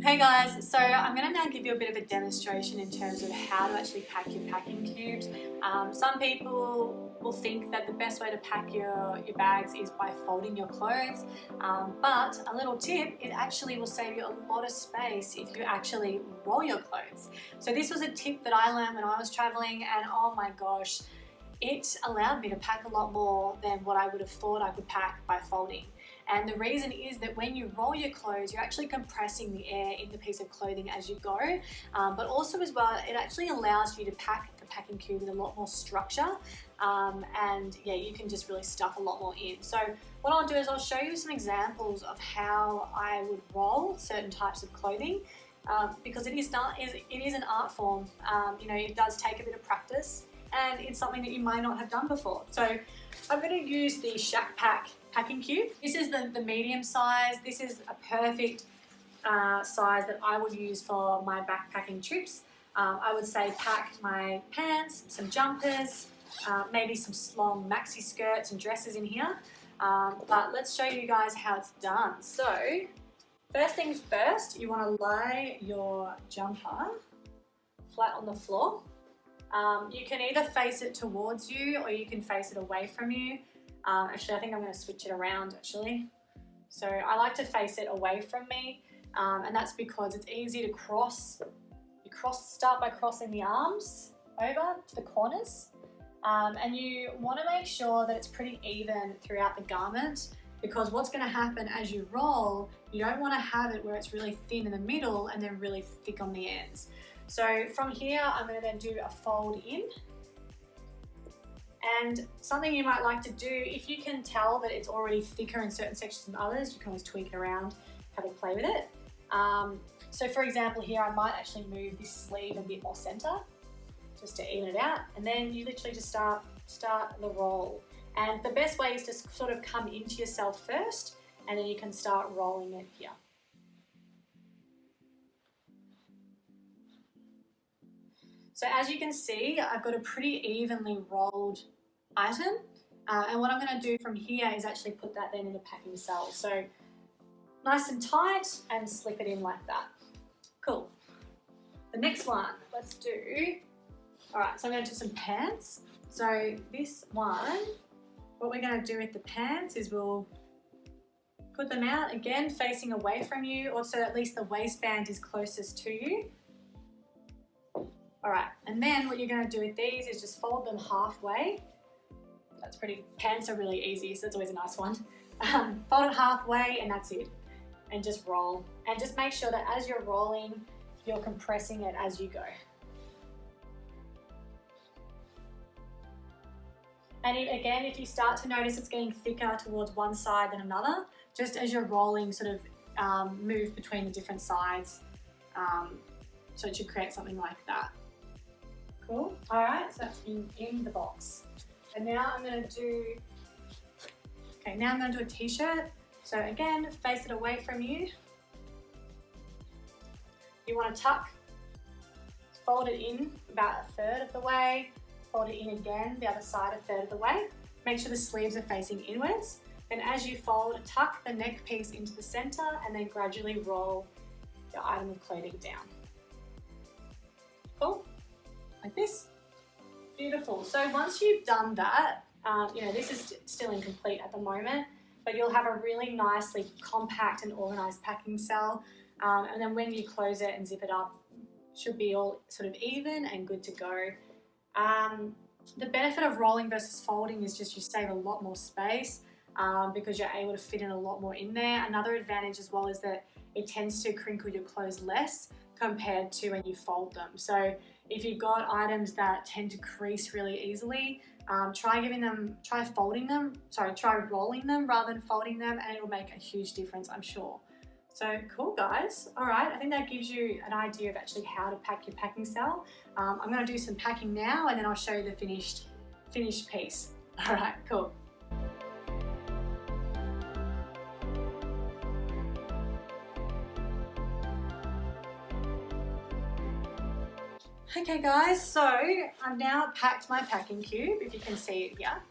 Hey guys, so I'm going to now give you a bit of a demonstration in terms of how to actually pack your packing cubes. Some people will think that the best way to pack your bags is by folding your clothes, but a little tip, it actually will save you a lot of space if you actually roll your clothes. So this was a tip that I learned when I was traveling, and oh my gosh, it allowed me to pack a lot more than what I would have thought I could pack by folding. And the reason is that when you roll your clothes, you're actually compressing the air in the piece of clothing as you go. But also as well, it actually allows you to pack the packing cube with a lot more structure. And yeah, you can just really stuff a lot more in. So what I'll do is I'll show you some examples of how I would roll certain types of clothing. Because it is an art form. It does take a bit of practice, and it's something that you might not have done before. So I'm going to use the Shack Pack packing cube. This is the medium size. This is a perfect size that I would use for my backpacking trips. I would say pack my pants, some jumpers, maybe some long maxi skirts and dresses in here. But let's show you guys how it's done. So first things first, you want to lay your jumper flat on the floor. You can either face it towards you or you can face it away from you. Actually, I think I'm going to switch it around actually. So I like to face it away from me, and that's because it's easy to cross. You start by crossing the arms over to the corners, and you want to make sure that it's pretty even throughout the garment, because what's going to happen as you roll, you don't want to have it where it's really thin in the middle and then really thick on the ends. So from here, I'm going to then do a fold in. And something you might like to do, if you can tell that it's already thicker in certain sections than others, you can always tweak it around, have a play with it. So for example here, I might actually move this sleeve a bit more center, just to even it out. And then you literally just start the roll. And the best way is to sort of come into yourself first, and then you can start rolling it here. So as you can see, I've got a pretty evenly rolled item. And what I'm going to do from here is actually put that then in the packing cell. So nice and tight, and slip it in like that. Cool. The next one, let's do, all right, so I'm going to do some pants. So this one, what we're going to do with the pants is we'll put them out again facing away from you, or so at least the waistband is closest to you. All right, and then what you're going to do with these is just fold them halfway. That's pretty, pants are really easy, so that's always a nice one. Fold it halfway and that's it. And just roll. And just make sure that as you're rolling, you're compressing it as you go. And again, if you start to notice it's getting thicker towards one side than another, just as you're rolling, sort of move between the different sides. So it should create something like that. Cool. All right, so that's in the box. And now I'm going to do, now I'm going to do a t-shirt. So again, face it away from you. You want to tuck, fold it in about a third of the way, fold it in again, the other side a third of the way. Make sure the sleeves are facing inwards. Then as you fold, tuck the neck piece into the center and then gradually roll your item of clothing down. Cool, like this. Beautiful. So once you've done that, this is still incomplete at the moment, but you'll have a really nicely compact and organized packing cell. And then when you close it and zip it up, it should be all sort of even and good to go. The benefit of rolling versus folding is just you save a lot more space because you're able to fit in a lot more in there. Another advantage as well is that it tends to crinkle your clothes less compared to when you fold them. So if you've got items that tend to crease really easily, try rolling them rather than folding them, and it'll make a huge difference, I'm sure. So cool, guys. All right, I think that gives you an idea of actually how to pack your packing cell. I'm going to do some packing now, and then I'll show you the finished piece. All right, cool. Okay guys, so I've now packed my packing cube, if you can see it here.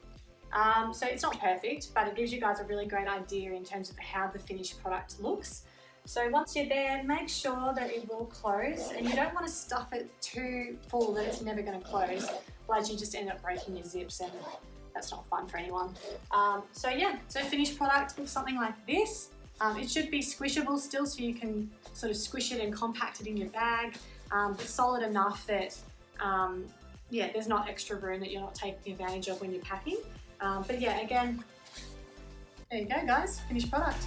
So it's not perfect, but it gives you guys a really great idea in terms of how the finished product looks. So once you're there, make sure that it will close, and you don't want to stuff it too full that it's never going to close, otherwise you just end up breaking your zips, and that's not fun for anyone. So finished product looks something like this. It should be squishable still, so you can sort of squish it and compact it in your bag, but solid enough that there's not extra room that you're not taking advantage of when you're packing. But yeah, again, there you go guys, finished product.